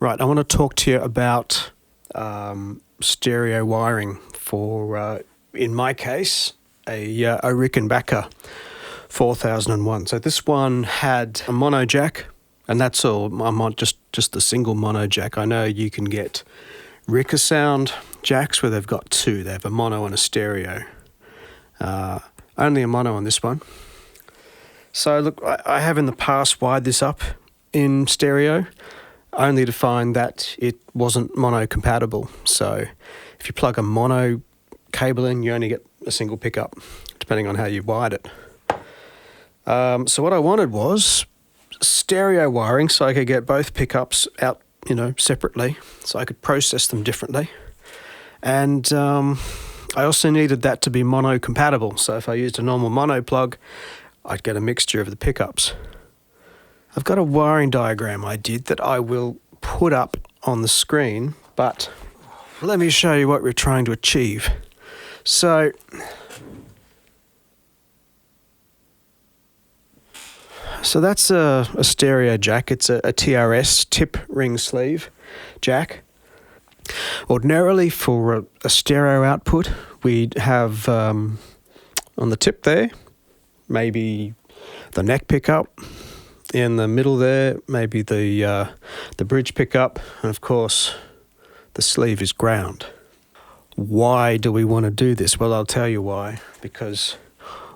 Right, I want to talk to you about stereo wiring for, in my case, a Rickenbacker 4001. So this one had a mono jack, and that's all. I'm on just the single mono jack. I know you can get Rickensound jacks where they've got two. They have a mono and a stereo. Only a mono on this one. So look, I have in the past wired this up in stereo, only to find that it wasn't mono compatible. So if you plug a mono cable in, you only get a single pickup, depending on how you wired it. So what I wanted was stereo wiring, so I could get both pickups out, separately, so I could process them differently. And I also needed that to be mono compatible. So if I used a normal mono plug, I'd get a mixture of the pickups. I've got a wiring diagram I did that I will put up on the screen, but let me show you what we're trying to achieve. So that's a stereo jack. It's a TRS, tip ring sleeve jack. Ordinarily for a stereo output, we'd have on the tip there, maybe the neck pickup. In the middle there, maybe the bridge pickup, and of course, the sleeve is ground. Why do we want to do this? Well, I'll tell you why. Because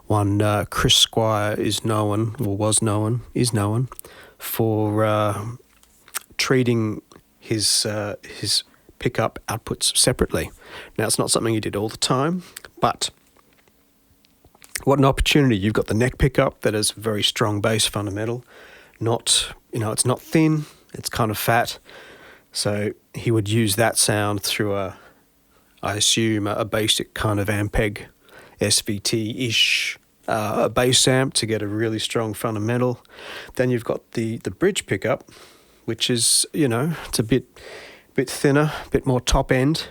one, Chris Squire is known for treating his pickup outputs separately. Now, it's not something he did all the time, but what an opportunity. You've got the neck pickup that is very strong bass fundamental. It's not thin, it's kind of fat. So he would use that sound through I assume, a basic kind of Ampeg SVT-ish bass amp to get a really strong fundamental. Then you've got the bridge pickup, which is, it's a bit thinner, a bit more top end.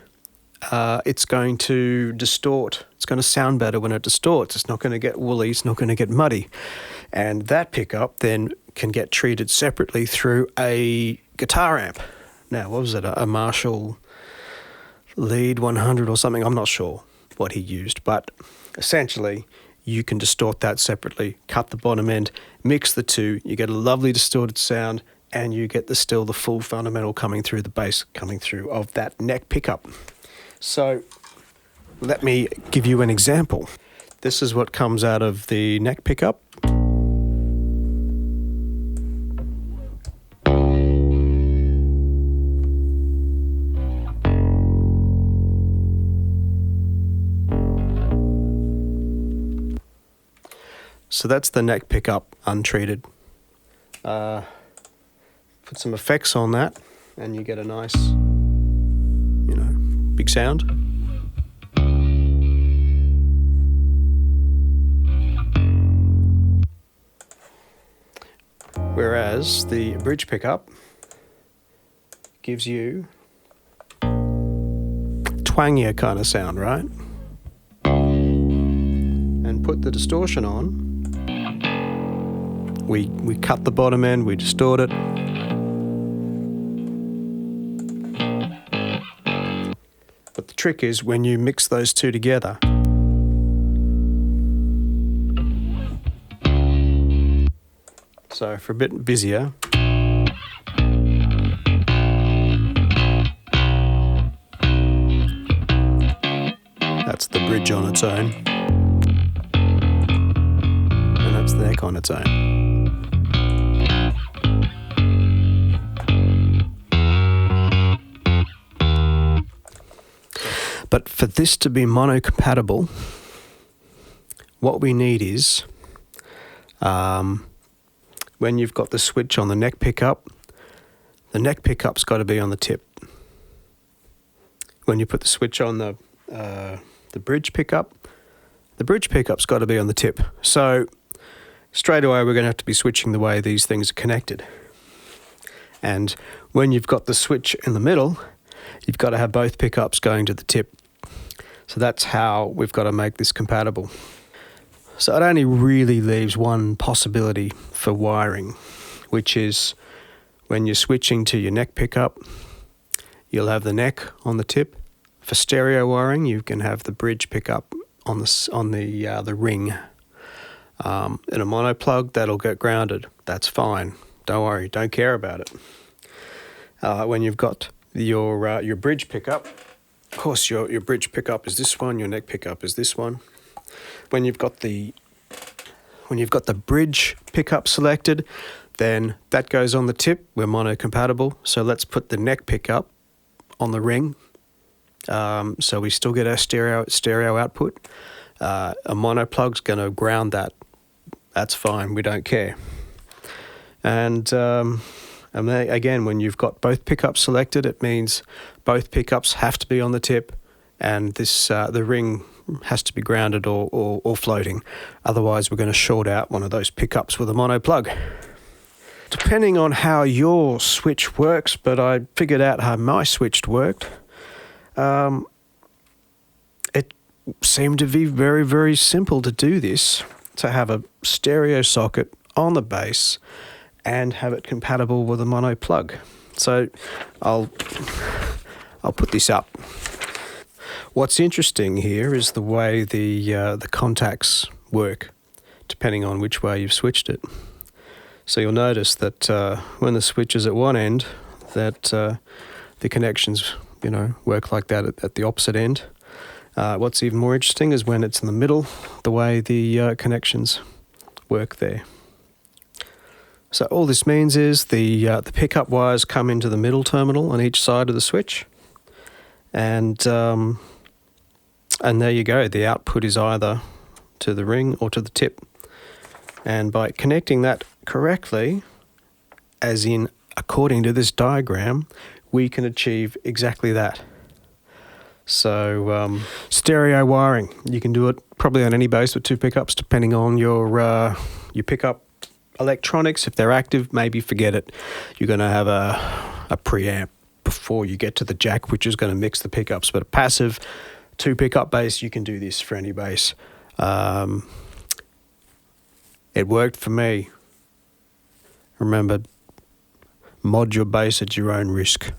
It's going to distort. It's going to sound better when it distorts. It's not going to get woolly. It's not going to get muddy. And that pickup then can get treated separately through a guitar amp. Now, what was it? A Marshall Lead 100 or something? I'm not sure what he used. But essentially, you can distort that separately, cut the bottom end, mix the two. You get a lovely distorted sound, and you get the full fundamental coming through, the bass coming through of that neck pickup. So let me give you an example. This is what comes out of the neck pickup. So that's the neck pickup untreated. Put some effects on that and you get a nice, big sound. Whereas the bridge pickup gives you twangier kind of sound, right? And put the distortion on. We cut the bottom end, we distort it. But the trick is when you mix those two together, so for a bit busier, that's the bridge on its own, and that's the neck on its own. But for this to be mono compatible, what we need is when you've got the switch on the neck picup's got to be on the tip. When you put the switch on the bridge pickup's got to be on the tip. So straight away we're going to have to be switching the way these things are connected. And when you've got the switch in the middle, you've got to have both pickups going to the tip. So that's how we've got to make this compatible. So it only really leaves one possibility for wiring, which is When you're switching to your neck pickup, you'll have the neck on the tip. For stereo wiring, you can have the bridge pickup on the ring. In a mono plug, that'll get grounded. That's fine. Don't worry. Don't care about it. When you've got your bridge pickup, of course your bridge pickup is this one. Your neck pickup is this one. When you've got the bridge pickup selected, then that goes on the tip. We're mono compatible. So let's put the neck pickup on the ring. So we still get our stereo output. A mono plug's going to ground that. That's fine. We don't care. And then, again, when you've got both pickups selected, it means both pickups have to be on the tip, and the ring has to be grounded or floating. Otherwise, we're going to short out one of those pickups with a mono plug. Depending on how your switch works, but I figured out how my switch worked. It seemed to be very, very simple to do this, to have a stereo socket on the base and have it compatible with a mono plug. So I'll put this up. What's interesting here is the way the contacts work, depending on which way you've switched it. So you'll notice that when the switch is at one end, that the connections, work like that at the opposite end. What's even more interesting is when it's in the middle, the way the connections work there. So all this means is the pickup wires come into the middle terminal on each side of the switch, and there you go. The output is either to the ring or to the tip. And by connecting that correctly, as in according to this diagram, we can achieve exactly that. So stereo wiring, you can do it probably on any base with two pickups, depending on your pickup electronics. If they're active, maybe forget it. You're going to have a preamp before you get to the jack, which is going to mix the pickups. But a passive two pickup bass, you can do this for any bass. It worked for me. Remember, mod your bass at your own risk.